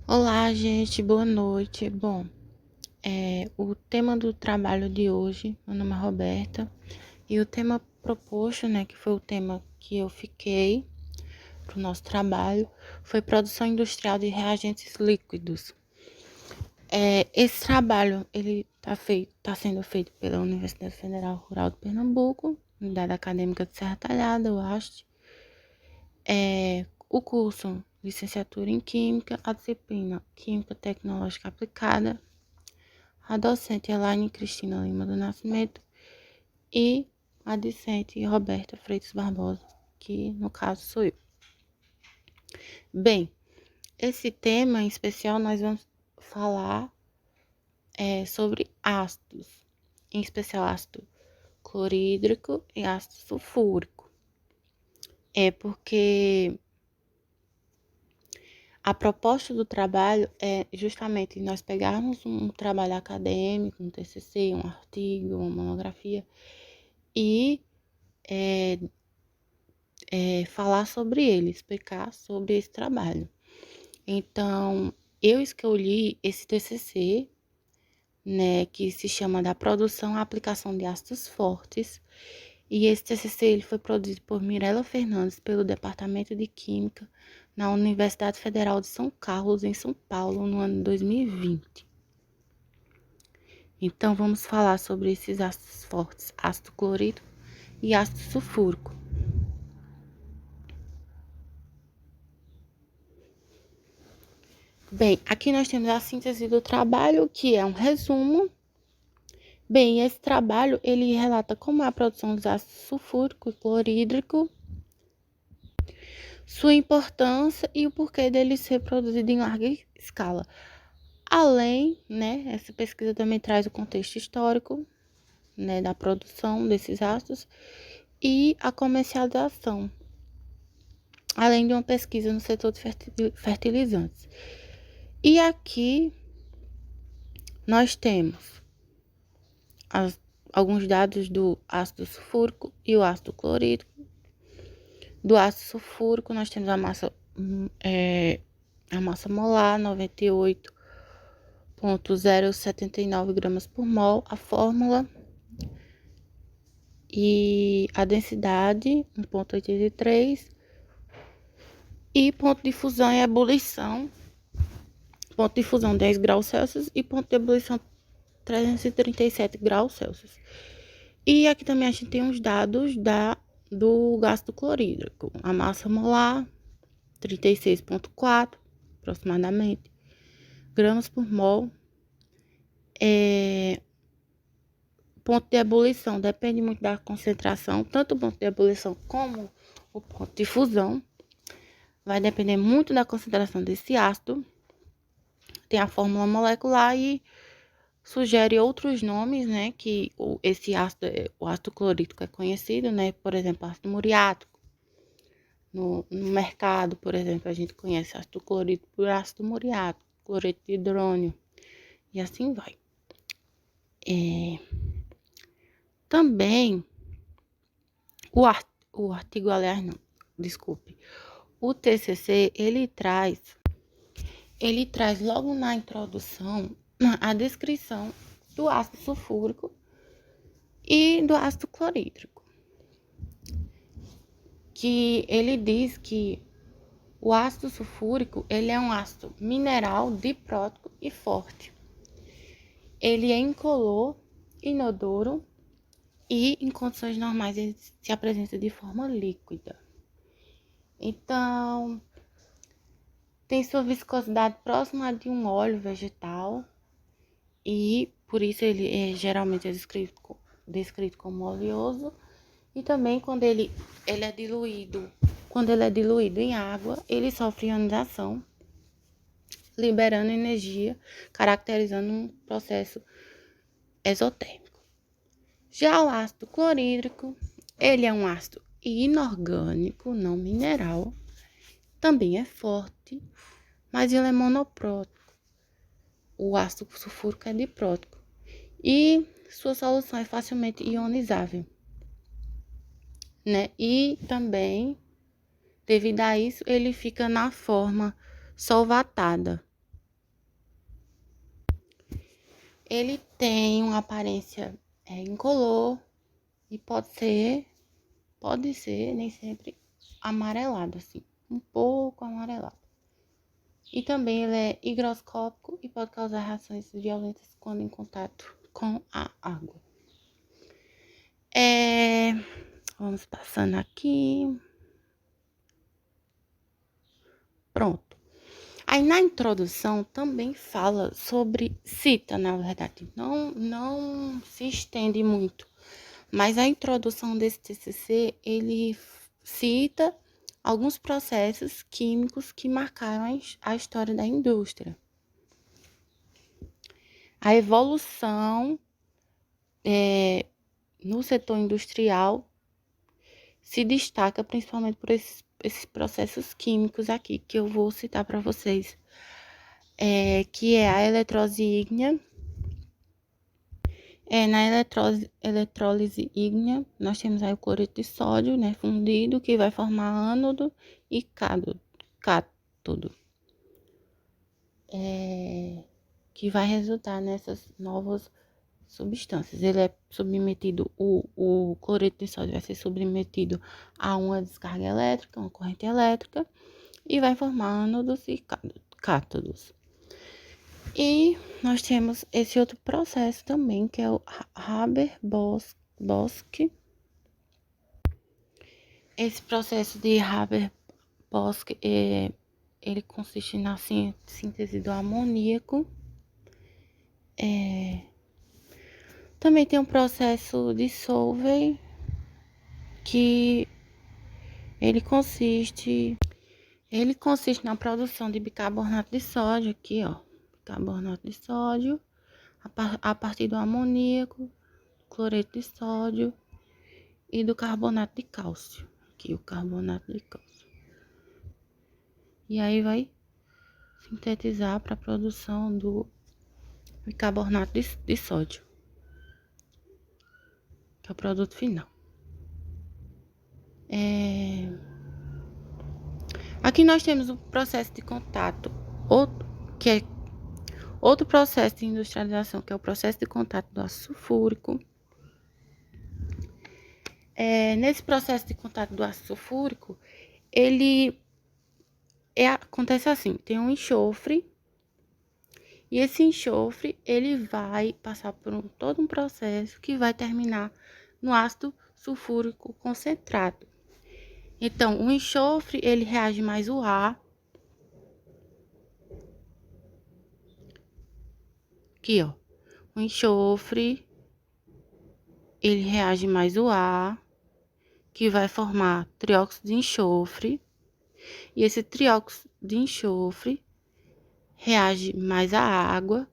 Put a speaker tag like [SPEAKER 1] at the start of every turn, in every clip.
[SPEAKER 1] Olá, gente, boa noite. Bom, o tema do trabalho de hoje, meu nome é Roberta, e o tema proposto, né, que foi o tema que eu fiquei para o nosso trabalho, foi produção industrial de reagentes líquidos. Esse trabalho, ele tá sendo feito pela Universidade Federal Rural de Pernambuco, Unidade Acadêmica de Serra Talhada, UAST. O curso Licenciatura em Química, a disciplina Química Tecnológica Aplicada, a docente Elaine Cristina Lima do Nascimento e a discente Roberta Freitas Barbosa, que no caso sou eu. Bem, esse tema em especial nós vamos falar sobre ácidos, em especial ácido clorídrico e ácido sulfúrico. Porque a proposta do trabalho é justamente nós pegarmos um trabalho acadêmico, um TCC, um artigo, uma monografia e falar sobre ele, explicar sobre esse trabalho. Então, eu escolhi esse TCC, né, que se chama da produção e aplicação de ácidos fortes. E esse TCC ele foi produzido por Mirela Fernandes pelo Departamento de Química na Universidade Federal de São Carlos, em São Paulo, no ano 2020. Então, vamos falar sobre esses ácidos fortes, ácido clorídrico e ácido sulfúrico. Bem, aqui nós temos a síntese do trabalho, que é um resumo. Bem, esse trabalho, ele relata como é a produção dos ácidos sulfúrico e clorídrico, sua importância e o porquê dele ser produzido em larga escala. Além, né, essa pesquisa também traz o contexto histórico, né, da produção desses ácidos e a comercialização, além de uma pesquisa no setor de fertilizantes. E aqui nós temos alguns dados do ácido sulfúrico e o ácido clorídrico. Do ácido sulfúrico, nós temos a massa molar 98,079 gramas por mol, a fórmula e a densidade 1,83 e ponto de fusão e ebulição. Ponto de fusão 10 graus Celsius e ponto de ebulição 337 graus Celsius. E aqui também a gente tem os dados do ácido clorídrico. A massa molar 36,4 aproximadamente gramas por mol. Ponto de ebulição depende muito da concentração, tanto o ponto de ebulição como o ponto de fusão. Vai depender muito da concentração desse ácido. Tem a fórmula molecular e sugere outros nomes, né, que esse ácido, o ácido clorídrico é conhecido, né, por exemplo, ácido muriático. No mercado, por exemplo, a gente conhece ácido clorídrico por ácido muriático, cloreto de hidrônio, e assim vai. Também, o artigo, aliás, não, desculpe, o TCC, ele traz logo na introdução a descrição do ácido sulfúrico e do ácido clorídrico, que ele diz que o ácido sulfúrico, ele é um ácido mineral diprótico e forte. Ele é incolor, inodoro e em condições normais ele se apresenta de forma líquida. Então, tem sua viscosidade próxima de um óleo vegetal e por isso ele geralmente é descrito como oleoso. E também quando ele é diluído em água, ele sofre ionização, liberando energia, caracterizando um processo exotérmico. Já o ácido clorídrico, ele é um ácido inorgânico, não mineral, também é forte, mas ele é monoprótico. O ácido sulfúrico é diprótico e sua solução é facilmente ionizável, né? E também, devido a isso, ele fica na forma solvatada, ele tem uma aparência incolor e pode ser, nem sempre, amarelado, assim, um pouco amarelado. E também ele é higroscópico e pode causar reações violentas quando em contato com a água. Vamos passando aqui. Pronto. Aí na introdução também fala sobre, cita, na verdade, não se estende muito, mas a introdução desse TCC, ele cita alguns processos químicos que marcaram a história da indústria. A evolução no setor industrial se destaca principalmente por esses processos químicos aqui, que eu vou citar para vocês, que é a eletrólise ígnea. Na eletrólise ígnea, nós temos aí o cloreto de sódio, né, fundido, que vai formar ânodo e cátodo, que vai resultar nessas novas substâncias. Ele é submetido, o cloreto de sódio vai ser submetido a uma descarga elétrica, uma corrente elétrica, e vai formar ânodos e cátodos. E nós temos esse outro processo também, que é o Haber-Bosch. Esse processo de Haber-Bosch, ele consiste na síntese do amoníaco. Também tem um processo de Solvay, que ele consiste na produção de bicarbonato de sódio, aqui, ó, bicarbonato de sódio, a partir do amoníaco, cloreto de sódio e do carbonato de cálcio, aqui o carbonato de cálcio. E aí vai sintetizar para a produção do bicarbonato de sódio, que é o produto final. Aqui nós temos o processo de contato, que é outro processo de industrialização, que é o processo de contato do ácido sulfúrico. Nesse processo de contato do ácido sulfúrico, acontece assim, tem um enxofre, e esse enxofre, ele vai passar por todo um processo que vai terminar no ácido sulfúrico concentrado. Então, o enxofre, ele reage mais o ar. Aqui, ó. O enxofre, ele reage mais o ar, que vai formar trióxido de enxofre. E esse trióxido de enxofre reage mais a água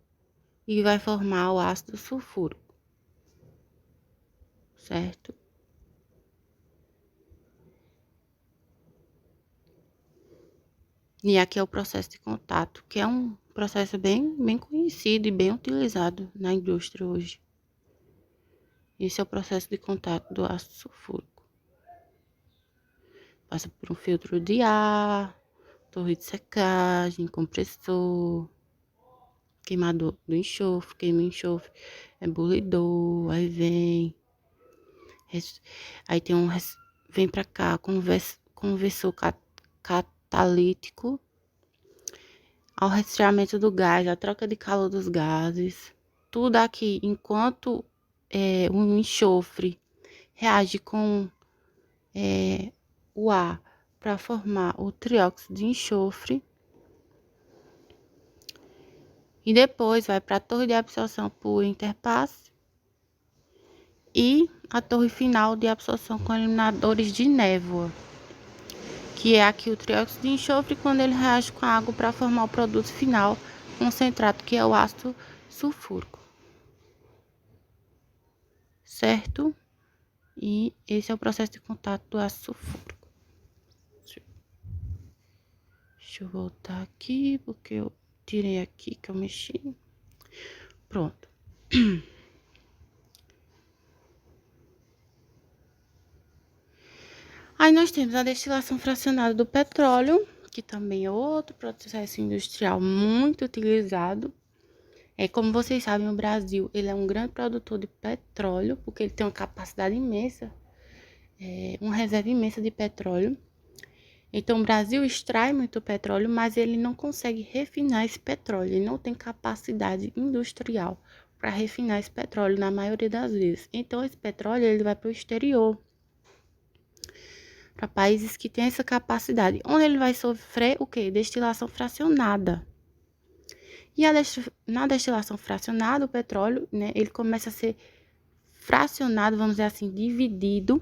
[SPEAKER 1] e vai formar o ácido sulfúrico. Certo? E aqui é o processo de contato, que é um processo bem conhecido e bem utilizado na indústria hoje. Esse é o processo de contato do ácido sulfúrico. Passa por um filtro de ar, torre de secagem, compressor, queimador do enxofre, queima o enxofre, ebullidor, aí vem vem pra cá, conversor catalítico, ao resfriamento do gás, a troca de calor dos gases, tudo aqui, enquanto o enxofre reage com o ar para formar o trióxido de enxofre, e depois vai para a torre de absorção por interpasse e a torre final de absorção com eliminadores de névoa, que é aqui o trióxido de enxofre, quando ele reage com a água para formar o produto final concentrado, que é o ácido sulfúrico. Certo? E esse é o processo de contato do ácido sulfúrico. Deixa eu voltar aqui, porque eu tirei aqui que eu mexi. Pronto. Aí nós temos a destilação fracionada do petróleo, que também é outro processo industrial muito utilizado. Como vocês sabem, o Brasil ele é um grande produtor de petróleo, porque ele tem uma capacidade imensa, uma reserva imensa de petróleo. Então, o Brasil extrai muito petróleo, mas ele não consegue refinar esse petróleo. Ele não tem capacidade industrial para refinar esse petróleo na maioria das vezes. Então, esse petróleo ele vai para o exterior, para países que têm essa capacidade, onde ele vai sofrer o quê? Destilação fracionada. E na destilação fracionada, o petróleo, né, ele começa a ser fracionado, vamos dizer assim, dividido,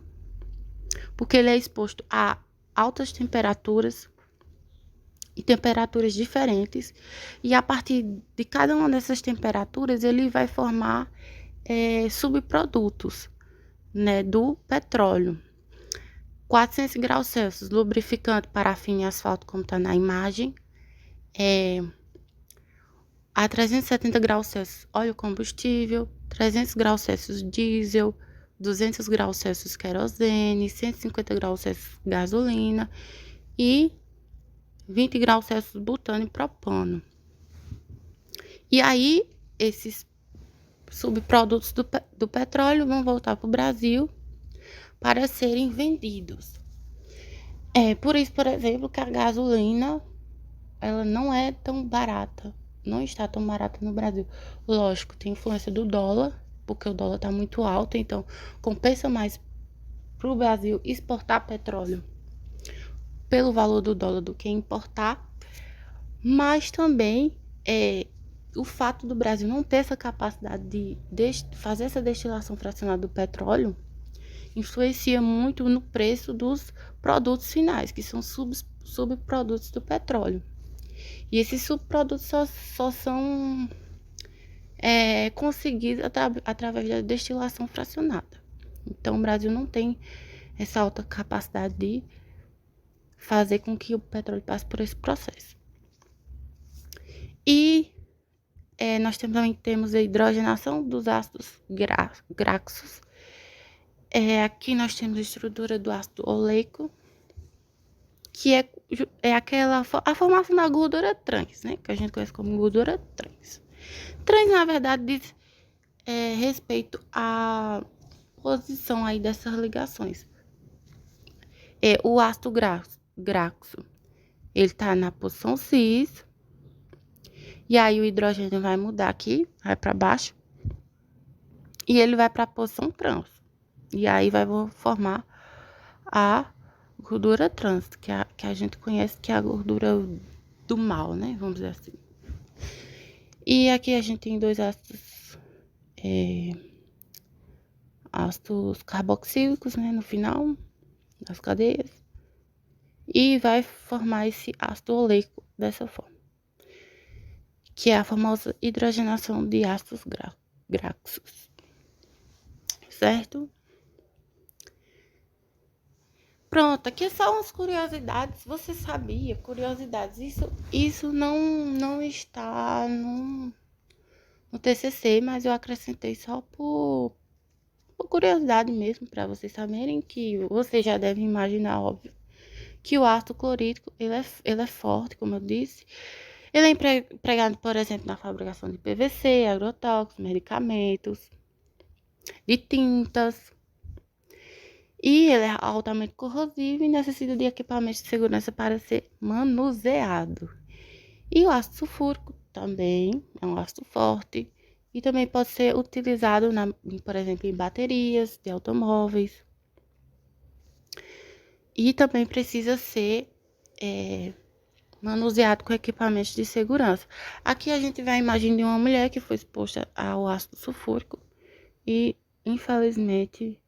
[SPEAKER 1] porque ele é exposto a altas temperaturas e temperaturas diferentes, e a partir de cada uma dessas temperaturas, ele vai formar subprodutos, né, do petróleo. 400 graus Celsius, lubrificante, parafina e asfalto, como está na imagem. A 370 graus Celsius, óleo combustível. 300 graus Celsius, diesel. 200 graus Celsius, querosene. 150 graus Celsius, gasolina. E 20 graus Celsius, butano e propano. E aí, esses subprodutos do petróleo vão voltar para o Brasil para serem vendidos. Por isso, por exemplo, que a gasolina ela não é tão barata, não está tão barata no Brasil. Lógico, tem influência do dólar, porque o dólar está muito alto, então compensa mais para o Brasil exportar petróleo pelo valor do dólar do que importar, mas também o fato do Brasil não ter essa capacidade de fazer essa destilação fracionada do petróleo influencia muito no preço dos produtos finais, que são subprodutos do petróleo. E esses subprodutos só são conseguidos através da destilação fracionada. Então, o Brasil não tem essa alta capacidade de fazer com que o petróleo passe por esse processo. E nós também temos a hidrogenação dos ácidos graxos. Aqui nós temos a estrutura do ácido oleico, que é a formação da gordura trans, né? Que a gente conhece como gordura trans. Trans, na verdade, diz respeito à posição aí dessas ligações. O ácido graxo, ele tá na posição cis, e aí o hidrogênio vai mudar aqui, vai para baixo, e ele vai para a posição trans. E aí vai formar a gordura trans, que a gente conhece que é a gordura do mal, né? Vamos dizer assim. E aqui a gente tem dois ácidos carboxílicos, né? No final das cadeias. E vai formar esse ácido oleico dessa forma, que é a famosa hidrogenação de ácidos graxos. Certo? Pronto, aqui são umas curiosidades. Você sabia? Curiosidades. Isso não está no TCC, mas eu acrescentei só por curiosidade mesmo, para vocês saberem que você já deve imaginar, óbvio, que o ácido clorídrico, ele é forte, como eu disse. Ele é empregado, por exemplo, na fabricação de PVC, agrotóxicos, medicamentos, de tintas. E ele é altamente corrosivo e necessita de equipamentos de segurança para ser manuseado. E o ácido sulfúrico também é um ácido forte e também pode ser utilizado, por exemplo, em baterias de automóveis. E também precisa ser manuseado com equipamentos de segurança. Aqui a gente vê a imagem de uma mulher que foi exposta ao ácido sulfúrico e, infelizmente,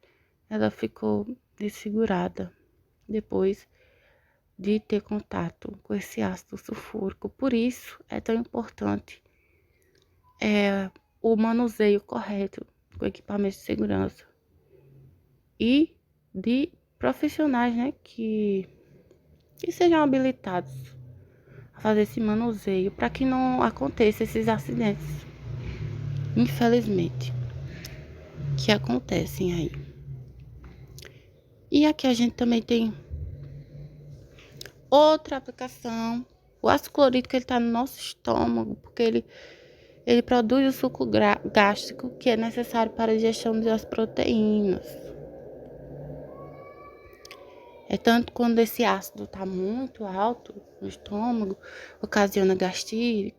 [SPEAKER 1] ela ficou desfigurada depois de ter contato com esse ácido sulfúrico. Por isso é tão importante o manuseio correto com equipamentos de segurança e de profissionais, né, que sejam habilitados a fazer esse manuseio para que não aconteça esses acidentes, infelizmente, que acontecem aí. E aqui a gente também tem outra aplicação. O ácido clorídrico ele tá no nosso estômago, porque Ele produz o suco gástrico que é necessário para a digestão das proteínas. É tanto quando esse ácido está muito alto no estômago, ocasiona gastrite,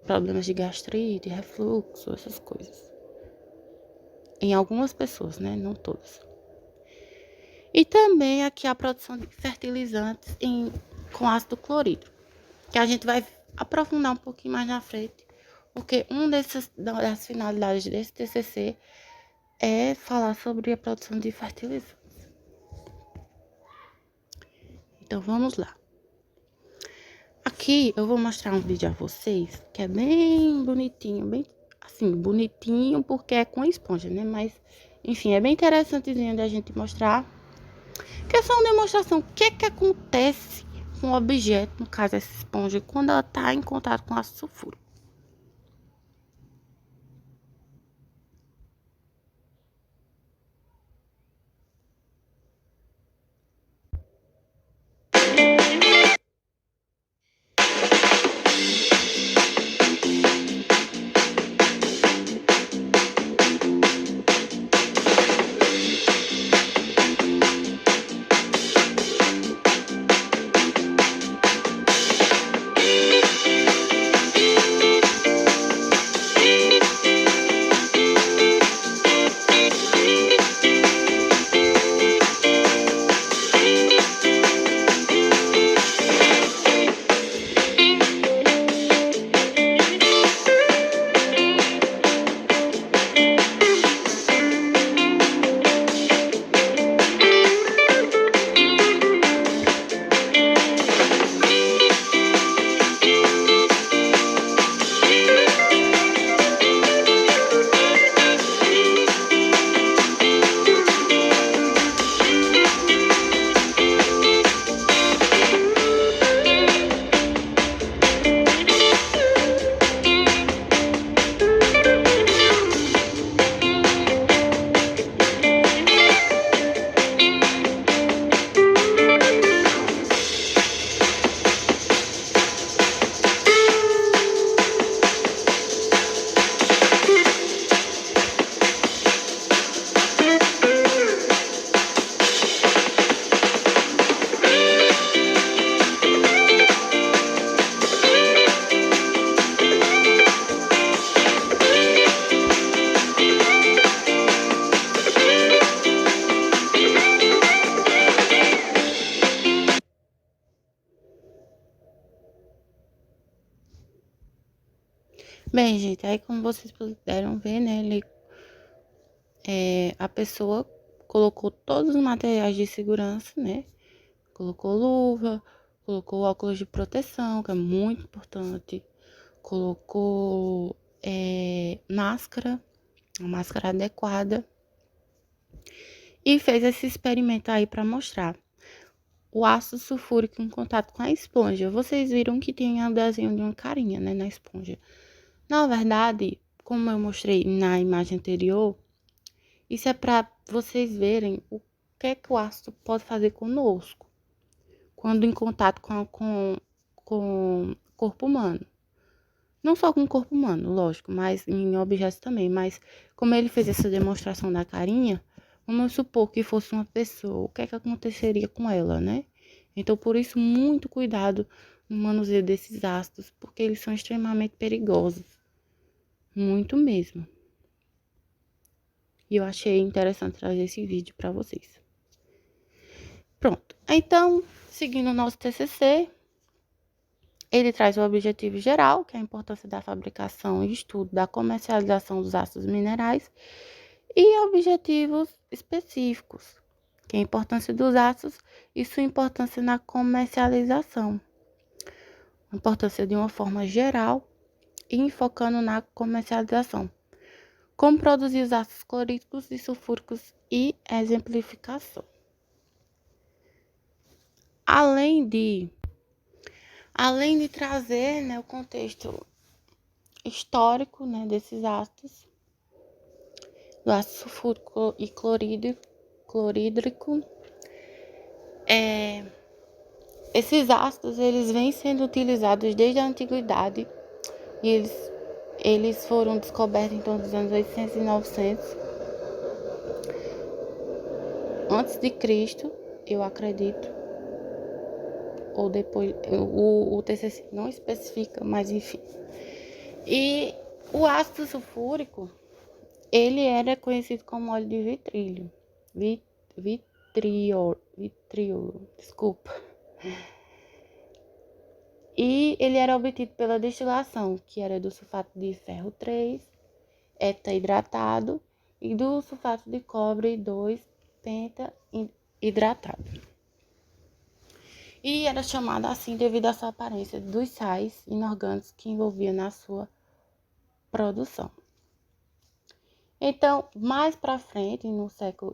[SPEAKER 1] problemas de gastrite, refluxo, essas coisas. Em algumas pessoas, né? Não todas. E também aqui a produção de fertilizantes com ácido clorídrico, que a gente vai aprofundar um pouquinho mais na frente, porque das finalidades desse TCC é falar sobre a produção de fertilizantes. Então vamos lá. Aqui eu vou mostrar um vídeo a vocês que é bem bonitinho, bem assim, bonitinho porque é com esponja, né? Mas, enfim, é bem interessantezinho da gente mostrar. Que é só uma demonstração. O que é que acontece com o objeto, no caso essa esponja, quando ela está em contato com ácido sulfúrico. Bem, gente, aí como vocês puderam ver, né, a pessoa colocou todos os materiais de segurança, né, colocou luva, colocou óculos de proteção, que é muito importante, colocou máscara, uma máscara adequada, e fez esse experimento aí para mostrar o ácido sulfúrico em contato com a esponja. Vocês viram que tem um desenho de uma carinha, né, na esponja. Na verdade, como eu mostrei na imagem anterior, isso é para vocês verem o que é que o ácido pode fazer conosco quando em contato com o corpo humano. Não só com o corpo humano, lógico, mas em objetos também. Mas como ele fez essa demonstração da carinha, vamos supor que fosse uma pessoa, o que é que aconteceria com ela, né? Então, por isso, muito cuidado no manuseio desses ácidos, porque eles são extremamente perigosos. Muito mesmo. E eu achei interessante trazer esse vídeo para vocês. Pronto. Então, seguindo o nosso TCC, ele traz o objetivo geral, que é a importância da fabricação e estudo da comercialização dos ácidos minerais, e objetivos específicos, que é a importância dos ácidos e sua importância na comercialização. A importância de uma forma geral e focando na comercialização. Como produzir os ácidos clorídricos e sulfúricos e exemplificação. Além de trazer, né, o contexto histórico, né, desses ácidos, do ácido sulfúrico e clorídrico, esses ácidos eles vêm sendo utilizados desde a antiguidade e eles eles foram descobertos em torno dos anos 800 e 900 antes de Cristo, eu acredito, ou depois, o TCC não especifica, mas enfim. E o ácido sulfúrico, ele era conhecido como óleo de vitrílio, vitriol, desculpa. E ele era obtido pela destilação, que era do sulfato de ferro 3, hidratado, e do sulfato de cobre 2, hidratado. E era chamado assim devido à sua aparência dos sais inorgânicos que envolvia na sua produção. Então, mais para frente,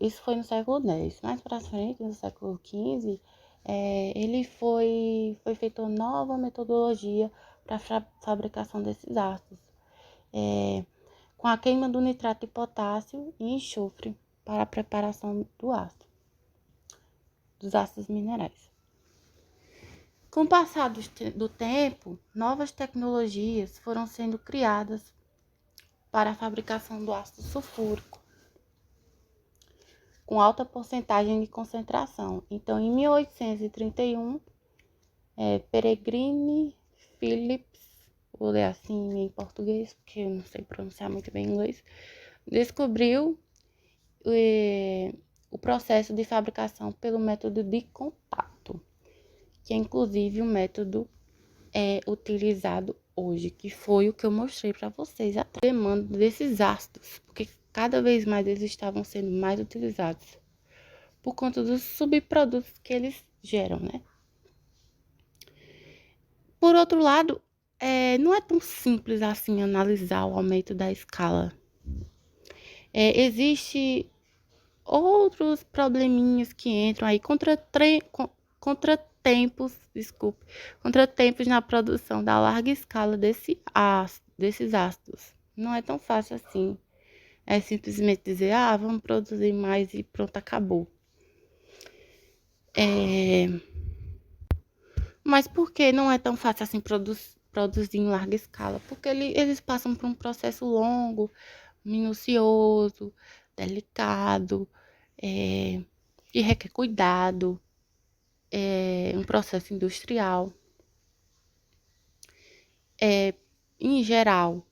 [SPEAKER 1] isso foi no século X, mais para frente, no século XV, ele foi feita uma nova metodologia para a fabricação desses ácidos, com a queima do nitrato de potássio e enxofre para a preparação dos ácidos minerais. Com o passar do tempo, novas tecnologias foram sendo criadas para a fabricação do ácido sulfúrico, com alta porcentagem de concentração. Então, em 1831, Peregrine Phillips, vou ler assim em português, porque eu não sei pronunciar muito bem inglês, descobriu o processo de fabricação pelo método de contato, que é inclusive o método utilizado hoje, que foi o que eu mostrei para vocês, a demanda desses ácidos, porque cada vez mais eles estavam sendo mais utilizados por conta dos subprodutos que eles geram, né? Por outro lado, não é tão simples assim analisar o aumento da escala. Existe outros probleminhas que entram aí, contratempos na produção da larga escala desses ácidos. Não é tão fácil assim. É simplesmente dizer, vamos produzir mais e pronto, acabou. Mas por que não é tão fácil assim produzir em larga escala? Porque eles passam por um processo longo, minucioso, delicado, e requer cuidado, um processo industrial. Em geral,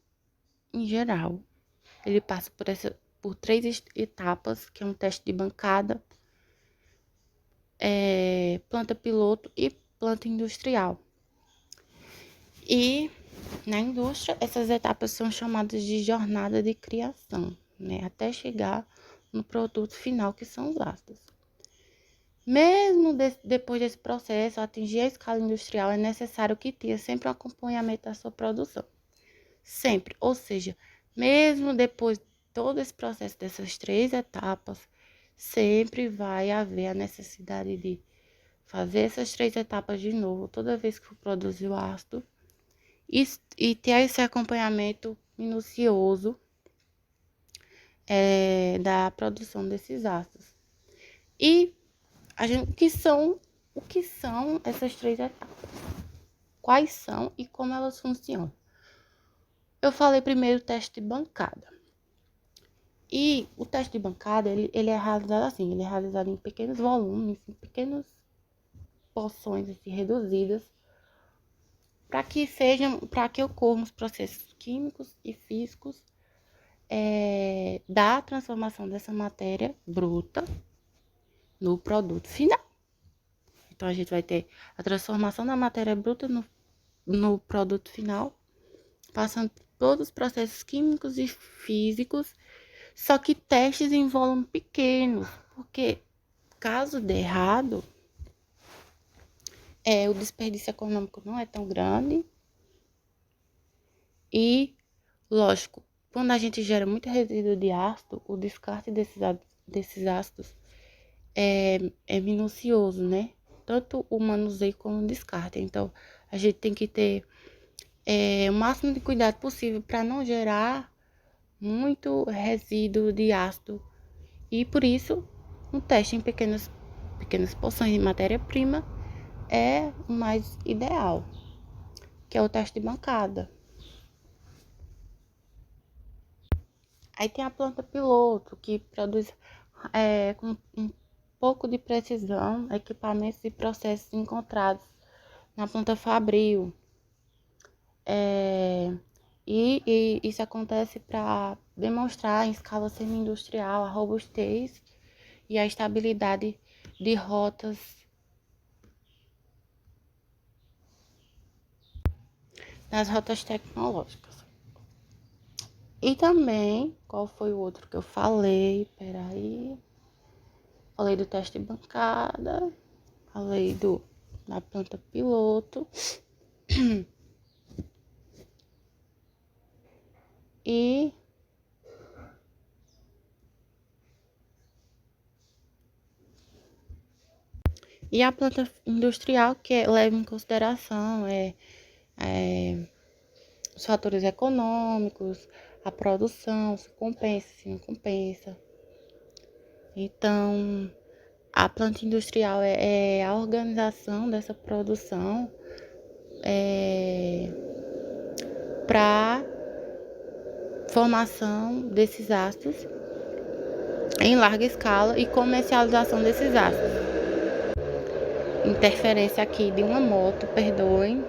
[SPEAKER 1] ele passa por 3 etapas, que é um teste de bancada, planta piloto e planta industrial. E na indústria, essas etapas são chamadas de jornada de criação, né? Até chegar no produto final, que são os ácidos. Mesmo depois desse processo, atingir a escala industrial, é necessário que tenha sempre um acompanhamento da sua produção. Sempre. Ou seja, mesmo depois de todo esse processo dessas 3 etapas, sempre vai haver a necessidade de fazer essas 3 etapas de novo, toda vez que for produzir o ácido, e ter esse acompanhamento minucioso da produção desses ácidos. E o que são essas 3 etapas? Quais são e como elas funcionam? Eu falei primeiro o teste de bancada. E o teste de bancada, ele é realizado assim, ele é realizado em pequenos volumes, em pequenas porções assim, reduzidas, para que ocorram os processos químicos e físicos da transformação dessa matéria bruta no produto final. Então, a gente vai ter a transformação da matéria bruta no produto final, passando por todos os processos químicos e físicos, só que testes em volume pequeno, porque caso dê errado, o desperdício econômico não é tão grande. E, lógico, quando a gente gera muito resíduo de ácido, o descarte desses ácidos é minucioso, né? Tanto o manuseio como o descarte. Então, a gente tem que ter o máximo de cuidado possível para não gerar muito resíduo de ácido. E, por isso, um teste em pequenas porções de matéria-prima é o mais ideal, que é o teste de bancada. Aí tem a planta piloto, que produz com um pouco de precisão equipamentos e processos encontrados na planta fabril. E isso acontece para demonstrar em escala semi-industrial a robustez e a estabilidade de rotas das rotas tecnológicas. E também, qual foi o outro que eu falei? Peraí. Falei do teste de bancada, falei da planta piloto. E a planta industrial, que leva em consideração os fatores econômicos, a produção, se compensa, se não compensa. Então, a planta industrial é a organização dessa produção para formação desses ácidos em larga escala e comercialização desses ácidos. Interferência aqui de uma moto, perdoem.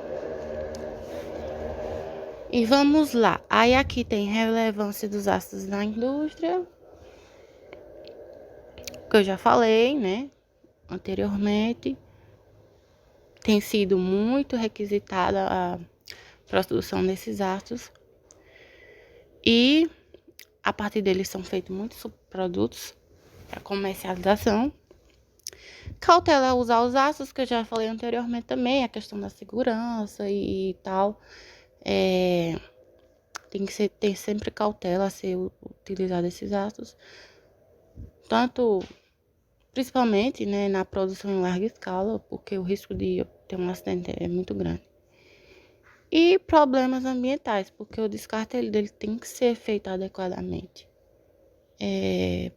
[SPEAKER 1] E vamos lá. Aí aqui tem relevância dos ácidos na indústria, que eu já falei, né, anteriormente. Tem sido muito requisitada a produção desses ácidos. E a partir deles são feitos muitos subprodutos para comercialização. Cautela usar os ácidos, que eu já falei anteriormente também, a questão da segurança e tal. Tem que ter sempre cautela a ser utilizado esses ácidos. Tanto, principalmente, né, na produção em larga escala, porque o risco de ter um acidente é muito grande. E problemas ambientais, porque o descarte dele tem que ser feito adequadamente.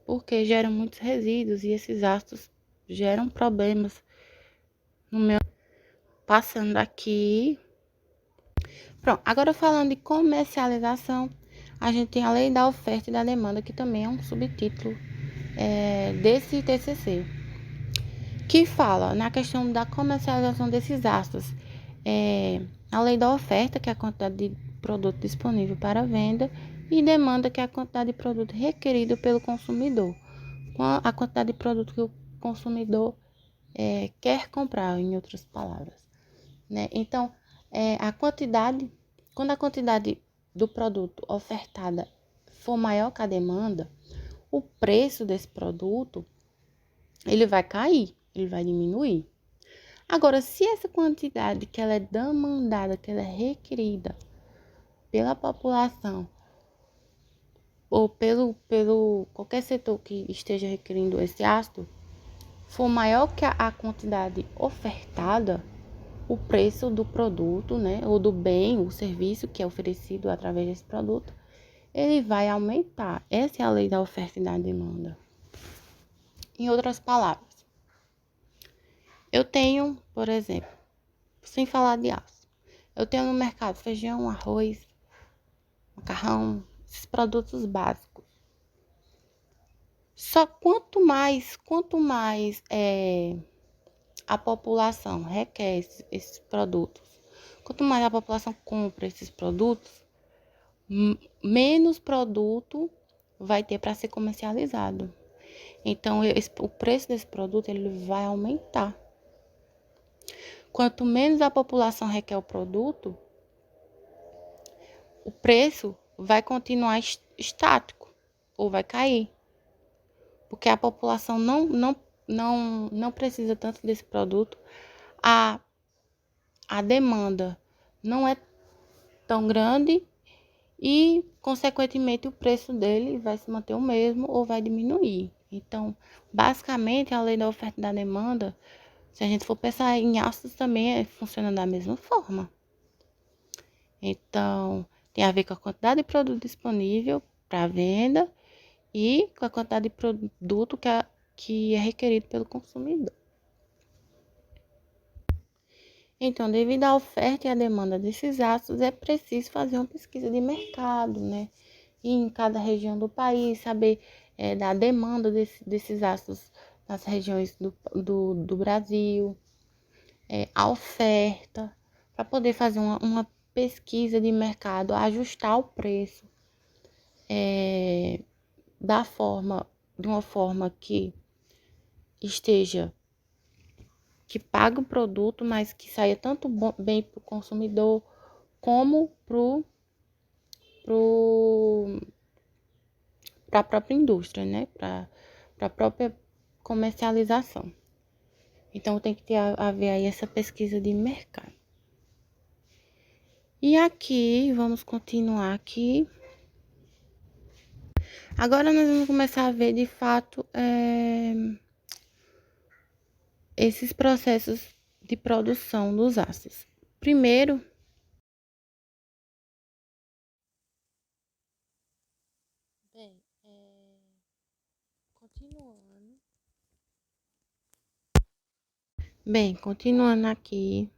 [SPEAKER 1] Porque geram muitos resíduos e esses ácidos geram problemas no meio. Passando aqui. Pronto, agora falando de comercialização, a gente tem a lei da oferta e da demanda, que também é um subtítulo desse TCC, que fala na questão da comercialização desses ácidos. A lei da oferta, que é a quantidade de produto disponível para venda, e demanda, que é a quantidade de produto requerido pelo consumidor, a quantidade de produto que o consumidor quer comprar, em outras palavras, né? Então, quando a quantidade do produto ofertada for maior que a demanda, o preço desse produto ele vai cair, ele vai diminuir. Agora, se essa quantidade que ela é demandada, que ela é requerida pela população ou pelo qualquer setor que esteja requerindo esse ácido for maior que a quantidade ofertada, o preço do produto, né, ou do bem, o serviço que é oferecido através desse produto, ele vai aumentar. Essa é a lei da oferta e da demanda. Em outras palavras, eu tenho, por exemplo, sem falar de aço, eu tenho no mercado feijão, arroz, macarrão, esses produtos básicos. Só quanto mais a população requer esses produtos, quanto mais a população compra esses produtos, menos produto vai ter para ser comercializado. Então, o preço desse produto ele vai aumentar. Quanto menos a população requer o produto, o preço vai continuar estático ou vai cair. Porque a população não precisa tanto desse produto. A demanda não é tão grande e, consequentemente, o preço dele vai se manter o mesmo ou vai diminuir. Então, basicamente, a lei da oferta e da demanda, se a gente for pensar em ácidos, também funciona da mesma forma. Então, tem a ver com a quantidade de produto disponível para venda e com a quantidade de produto que é requerido pelo consumidor. Então, devido à oferta e à demanda desses ácidos, é preciso fazer uma pesquisa de mercado, né? em cada região do país, saber da demanda desses ácidos nas regiões do Brasil, a oferta, para poder fazer uma pesquisa de mercado, ajustar o preço de uma forma esteja, que pague o produto, mas que saia tanto bem para o consumidor como para a própria indústria, né? Para a própria comercialização. Então tem que haver aí essa pesquisa de mercado. E aqui, vamos continuar aqui. Agora nós vamos começar a ver de fato esses processos de produção dos ácidos. Primeiro, continuando aqui,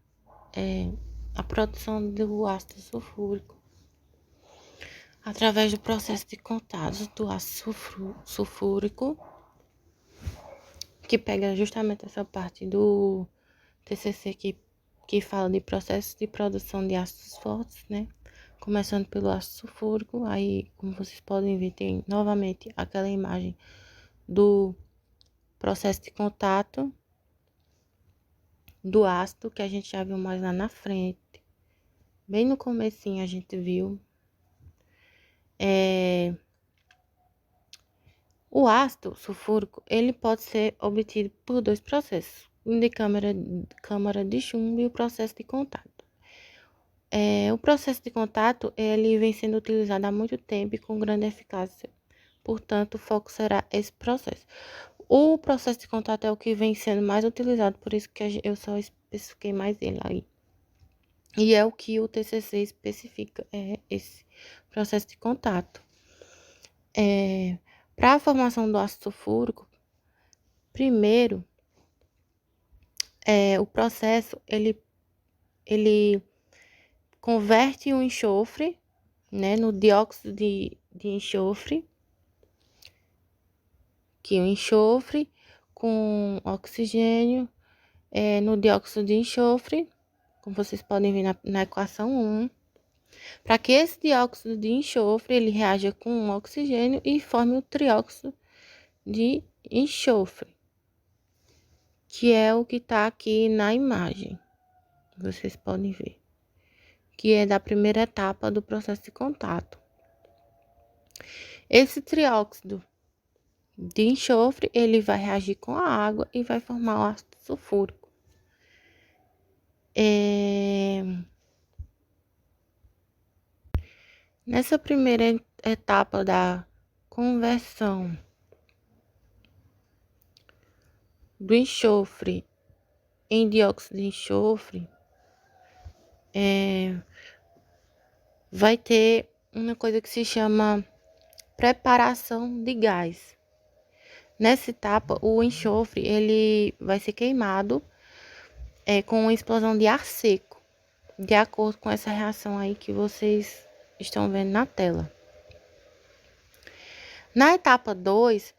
[SPEAKER 1] a produção do ácido sulfúrico através do processo de contato do ácido sulfúrico, que pega justamente essa parte do TCC que fala de processo de produção de ácidos fortes, né? Começando pelo ácido sulfúrico, aí, como vocês podem ver, tem novamente aquela imagem do processo de contato do ácido, que a gente já viu mais lá na frente. Bem no comecinho a gente viu. O ácido sulfúrico, ele pode ser obtido por dois processos, o de câmara de chumbo e o processo de contato. O processo de contato, ele vem sendo utilizado há muito tempo e com grande eficácia. Portanto, o foco será esse processo. O processo de contato é o que vem sendo mais utilizado, por isso que eu só especifiquei mais ele aí. E é o que o TCC especifica, esse processo de contato. Para a formação do ácido sulfúrico, primeiro, o processo, ele converte o enxofre, né, no dióxido de enxofre, que o enxofre com oxigênio, no dióxido de enxofre, como vocês podem ver na equação 1, para que esse dióxido de enxofre ele reaja com o oxigênio e forme o trióxido de enxofre, que é o que está aqui na imagem. Vocês podem ver, que é da primeira etapa do processo de contato. Esse trióxido de enxofre, ele vai reagir com a água e vai formar o ácido sulfúrico. Nessa primeira etapa da conversão do enxofre em dióxido de enxofre, vai ter uma coisa que se chama preparação de gás. Nessa etapa, o enxofre ele vai ser queimado com uma explosão de ar seco, de acordo com essa reação aí que vocês estão vendo na tela. Na etapa 2,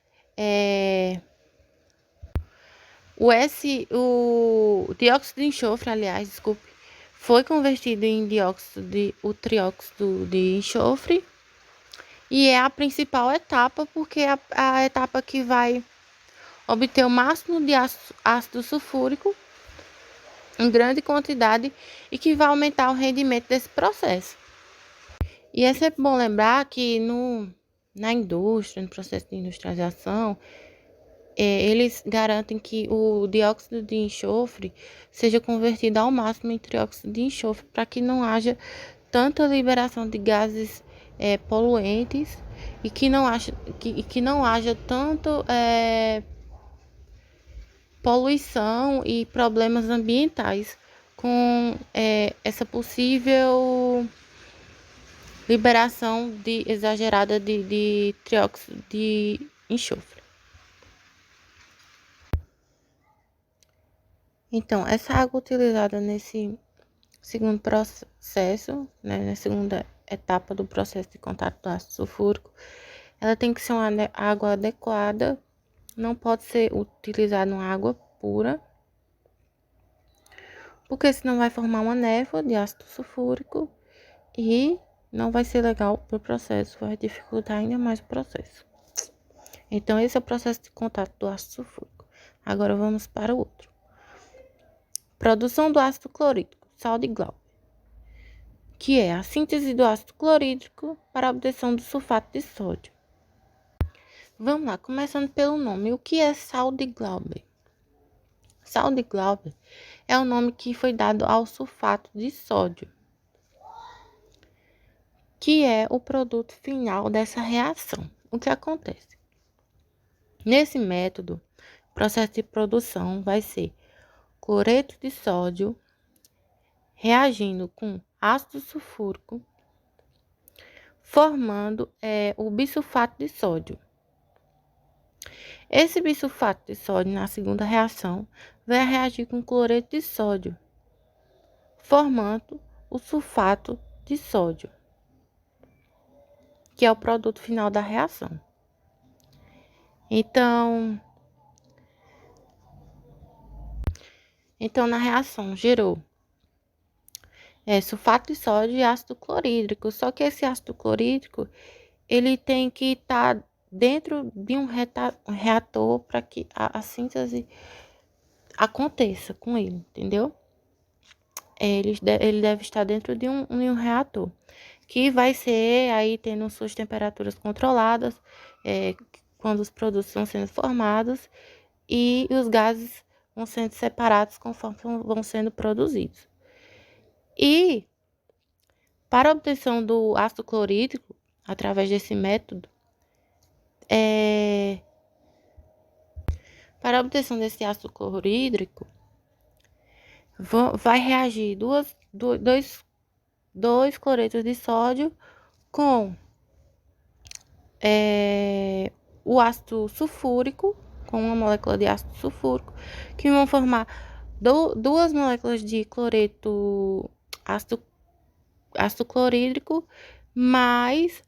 [SPEAKER 1] o dióxido de enxofre, aliás, desculpe, foi convertido em o trióxido de enxofre, e é a principal etapa, porque é a etapa que vai obter o máximo de ácido sulfúrico em grande quantidade e que vai aumentar o rendimento desse processo. E é sempre bom lembrar que na indústria, no processo de industrialização, eles garantem que o dióxido de enxofre seja convertido ao máximo em trióxido de enxofre, para que não haja tanta liberação de gases poluentes e que não haja tanto poluição e problemas ambientais com essa possível liberação exagerada de trióxido de enxofre. Então, essa água utilizada nesse segundo processo, né, na segunda etapa do processo de contato do ácido sulfúrico, ela tem que ser uma água adequada, não pode ser utilizada uma água pura, porque senão vai formar uma névoa de ácido sulfúrico e não vai ser legal para o processo, vai dificultar ainda mais o processo. Então, esse é o processo de contato do ácido sulfúrico. Agora, vamos para o outro. Produção do ácido clorídrico, sal de Glauber, que é a síntese do ácido clorídrico para a obtenção do sulfato de sódio. Vamos lá, começando pelo nome. O que é sal de Glauber? Sal de Glauber é o nome que foi dado ao sulfato de sódio, que é o produto final dessa reação. O que acontece? Nesse método, o processo de produção vai ser cloreto de sódio reagindo com ácido sulfúrico, formando o bisulfato de sódio. Esse bisulfato de sódio, na segunda reação, vai reagir com cloreto de sódio, formando o sulfato de sódio, que é o produto final da reação. Então na reação gerou sulfato de sódio e ácido clorídrico. Só que esse ácido clorídrico, ele tem que estar dentro de um reator para que a síntese aconteça com ele, entendeu? Ele deve estar dentro de um reator, que vai ser aí tendo suas temperaturas controladas, quando os produtos estão sendo formados e os gases vão sendo separados conforme vão sendo produzidos. E para a obtenção do ácido clorídrico, através desse método, para a obtenção desse ácido clorídrico, vai reagir dois cloretos de sódio com o ácido sulfúrico, com uma molécula de ácido sulfúrico, que vão formar duas moléculas de cloreto ácido clorídrico, mais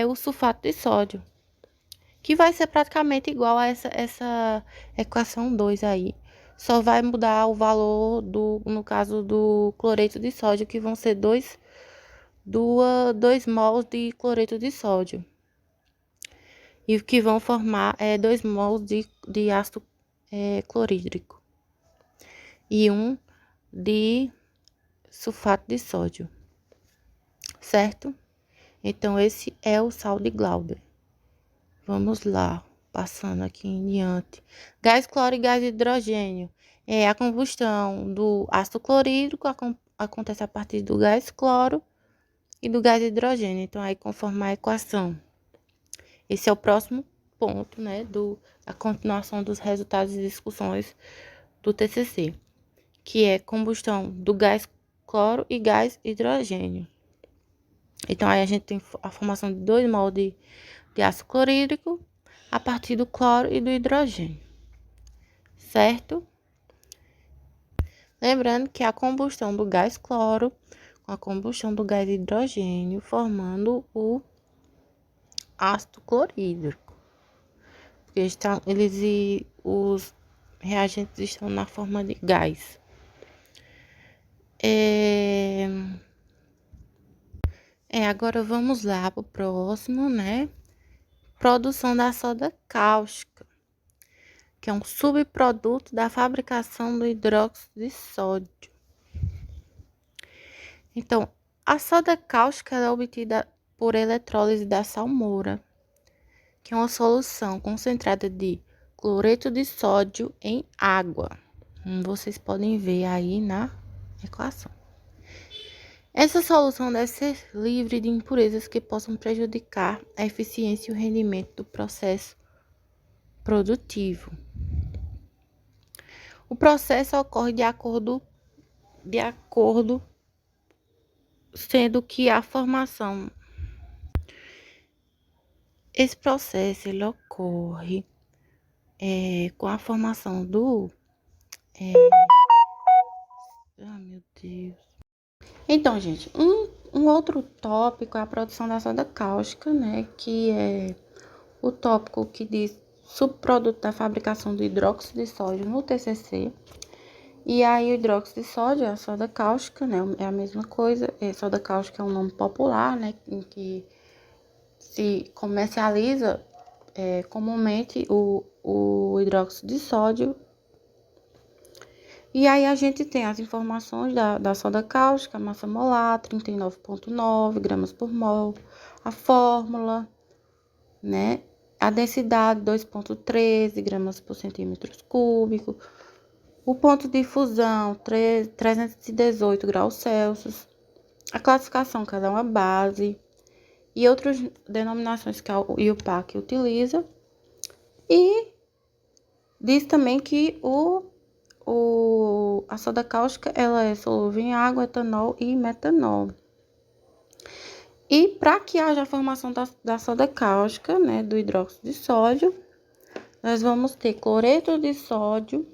[SPEAKER 1] o sulfato de sódio, que vai ser praticamente igual a essa equação 2 aí. Só vai mudar o valor no caso do cloreto de sódio, que vão ser 2 mols de cloreto de sódio. E que vão formar 2 mols de ácido clorídrico. E 1 de sulfato de sódio. Certo? Então, esse é o sal de Glauber. Vamos lá, passando aqui em diante. Gás cloro e gás hidrogênio. A combustão do ácido clorídrico acontece a partir do gás cloro e do gás hidrogênio. Então, aí, conforme a equação. Esse é o próximo ponto, né, a continuação dos resultados e discussões do TCC, que é combustão do gás cloro e gás hidrogênio. Então, aí a gente tem a formação de 2 mol de ácido clorídrico a partir do cloro e do hidrogênio, certo? Lembrando que a combustão do gás cloro com a combustão do gás hidrogênio formando o ácido clorídrico. Porque os reagentes estão na forma de gás. Agora vamos lá para o próximo, né? Produção da soda cáustica, que é um subproduto da fabricação do hidróxido de sódio. Então, a soda cáustica é obtida por eletrólise da salmoura, que é uma solução concentrada de cloreto de sódio em água. Vocês podem ver aí na equação. Essa solução deve ser livre de impurezas que possam prejudicar a eficiência e o rendimento do processo produtivo. O processo ocorre de acordo sendo que a formação. Esse processo ele ocorre com a formação do. Meu Deus. Então, gente, Um outro tópico é a produção da soda cáustica, né, que é o tópico que diz subproduto da fabricação do hidróxido de sódio no TCC. E aí o hidróxido de sódio é a soda cáustica, né, é a mesma coisa. Soda cáustica é um nome popular, né, em que se comercializa comumente o hidróxido de sódio. E aí a gente tem as informações da soda cáustica, a massa molar, 39,9 gramas por mol, a fórmula, né? A densidade, 2,13 gramas por centímetro cúbico. O ponto de fusão, 318 graus Celsius. A classificação, que ela é uma base. E outras denominações que o IUPAC utiliza. E diz também que a soda cáustica ela é solúvel em água, etanol e metanol. E para que haja a formação da soda cáustica, né, do hidróxido de sódio, nós vamos ter cloreto de sódio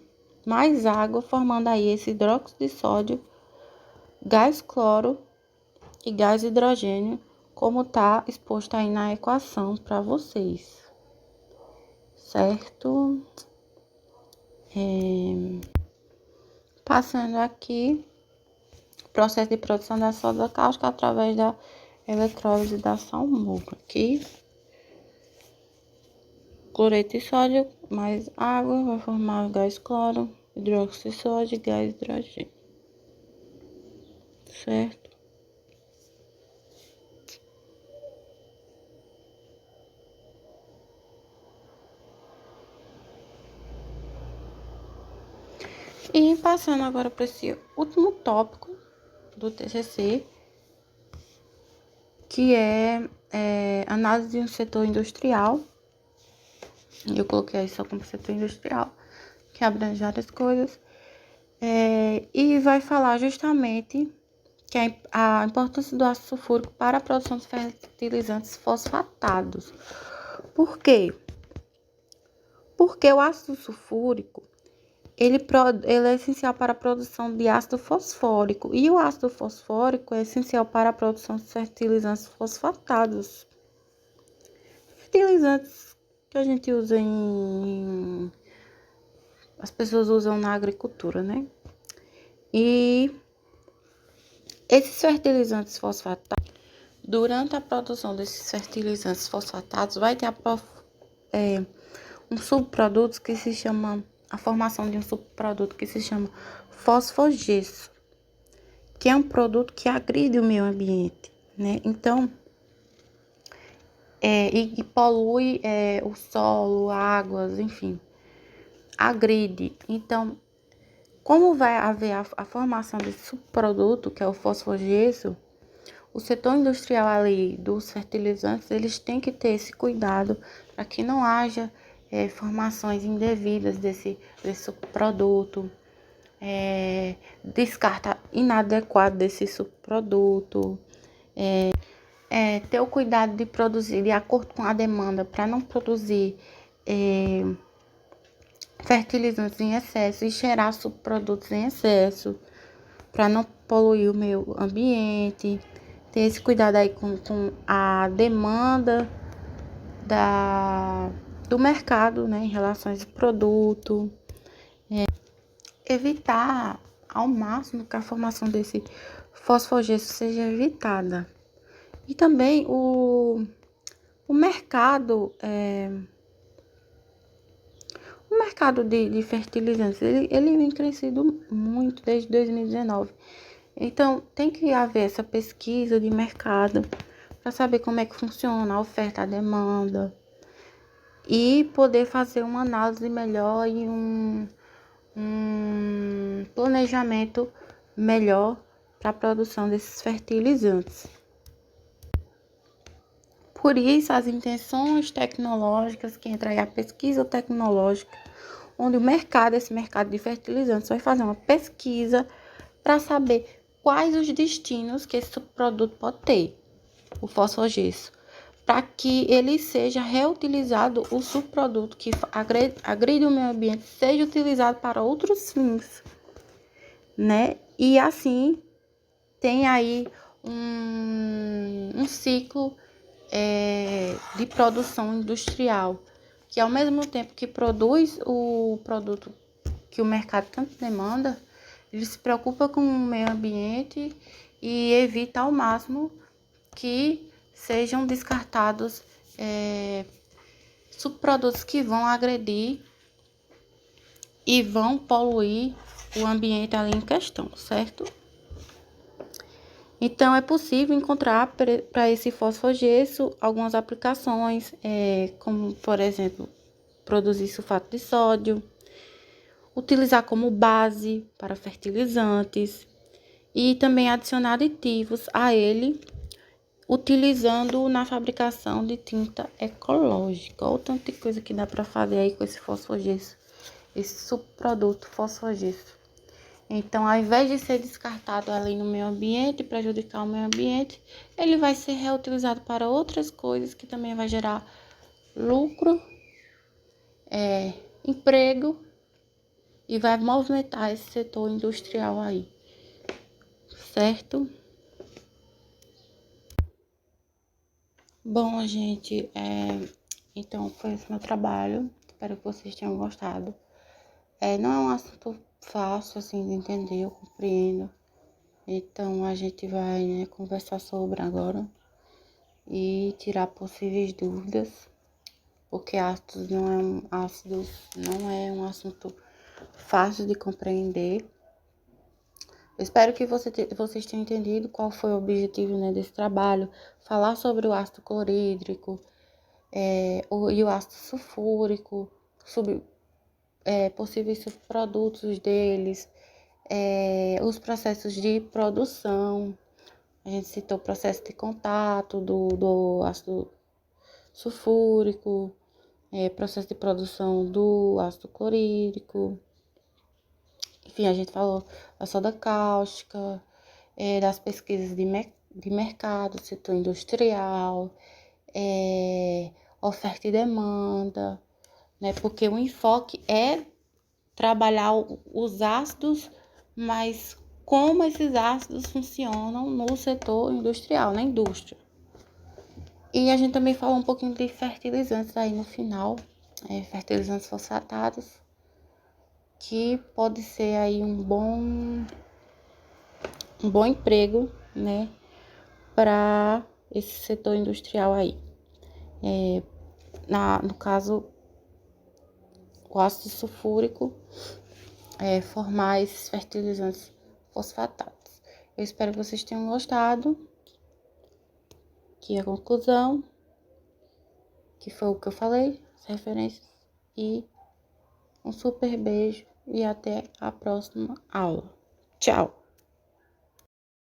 [SPEAKER 1] mais água, formando aí esse hidróxido de sódio, gás cloro e gás hidrogênio, como está exposto aí na equação para vocês, certo? Passando aqui, processo de produção da soda cáustica através da eletrólise da salmuga. Aqui, cloreto de sódio mais água vai formar gás cloro, hidróxido de sódio e gás hidrogênio, certo? E passando agora para esse último tópico do TCC, que é análise de um setor industrial. Eu coloquei aí só como setor industrial, que abrange várias coisas. E vai falar justamente que a importância do ácido sulfúrico para a produção de fertilizantes fosfatados. Por quê? Porque o ácido sulfúrico ele é essencial para a produção de ácido fosfórico. E o ácido fosfórico é essencial para a produção de fertilizantes fosfatados. Fertilizantes que a gente usa as pessoas usam na agricultura, né? E esses fertilizantes fosfatados, durante a produção desses fertilizantes fosfatados, vai ter um subproduto que se chama, a formação de um subproduto que se chama fosfogesso, que é um produto que agride o meio ambiente, né? Então, e polui o solo, águas, enfim, agride. Então, como vai haver a formação desse subproduto, que é o fosfogesso, o setor industrial ali dos fertilizantes, eles têm que ter esse cuidado para que não haja formações indevidas desse subproduto, descarta inadequado desse subproduto, ter o cuidado de produzir de acordo com a demanda para não produzir fertilizantes em excesso e gerar subprodutos em excesso, para não poluir o meio ambiente, ter esse cuidado aí com a demanda do mercado, né, em relação a esse produto, evitar ao máximo que a formação desse fosfogesso seja evitada. E também o mercado, o mercado de fertilizantes, ele vem crescendo muito desde 2019. Então, tem que haver essa pesquisa de mercado para saber como é que funciona a oferta, a demanda e poder fazer uma análise melhor e um planejamento melhor para a produção desses fertilizantes. Por isso, as intenções tecnológicas, que entra aí a pesquisa tecnológica, onde esse mercado de fertilizantes vai fazer uma pesquisa para saber quais os destinos que esse produto pode ter, o fosfogesso, para que ele seja reutilizado, o subproduto que agride o meio ambiente seja utilizado para outros fins, né? E assim tem aí um ciclo de produção industrial, que ao mesmo tempo que produz o produto que o mercado tanto demanda, ele se preocupa com o meio ambiente e evita ao máximo que sejam descartados subprodutos que vão agredir e vão poluir o ambiente ali em questão, certo? Então, é possível encontrar para esse fosfogesso algumas aplicações, como, por exemplo, produzir sulfato de sódio, utilizar como base para fertilizantes e também adicionar aditivos a ele, utilizando na fabricação de tinta ecológica. Ou tanto de coisa que dá para fazer aí com esse fosfogesso, esse subproduto fosfogesso. Então, ao invés de ser descartado ali no meio ambiente, prejudicar o meio ambiente, ele vai ser reutilizado para outras coisas que também vai gerar lucro, emprego e vai movimentar esse setor industrial aí, certo? Bom, gente, então foi esse meu trabalho. Espero que vocês tenham gostado. Não é um assunto fácil, assim, de entender, eu compreendo. Então, a gente vai, né, conversar sobre agora e tirar possíveis dúvidas, porque ácidos não é um assunto fácil de compreender. Eu espero que vocês tenham entendido qual foi o objetivo, né, desse trabalho, falar sobre o ácido clorídrico e o ácido sulfúrico, sobre possíveis subprodutos deles, os processos de produção. A gente citou o processo de contato do ácido sulfúrico, processo de produção do ácido clorídrico. Enfim, a gente falou da soda cáustica, das pesquisas de mercado, setor industrial, oferta e demanda, né? Porque o enfoque é trabalhar os ácidos, mas como esses ácidos funcionam no setor industrial, na indústria. E a gente também falou um pouquinho de fertilizantes aí no final, fertilizantes fosfatados, que pode ser aí um bom emprego, né, para esse setor industrial aí. No caso, o ácido sulfúrico, formar esses fertilizantes fosfatados. Eu espero que vocês tenham gostado. Aqui é a conclusão, que foi o que eu falei, as referências, e um super beijo e até a próxima aula. Tchau!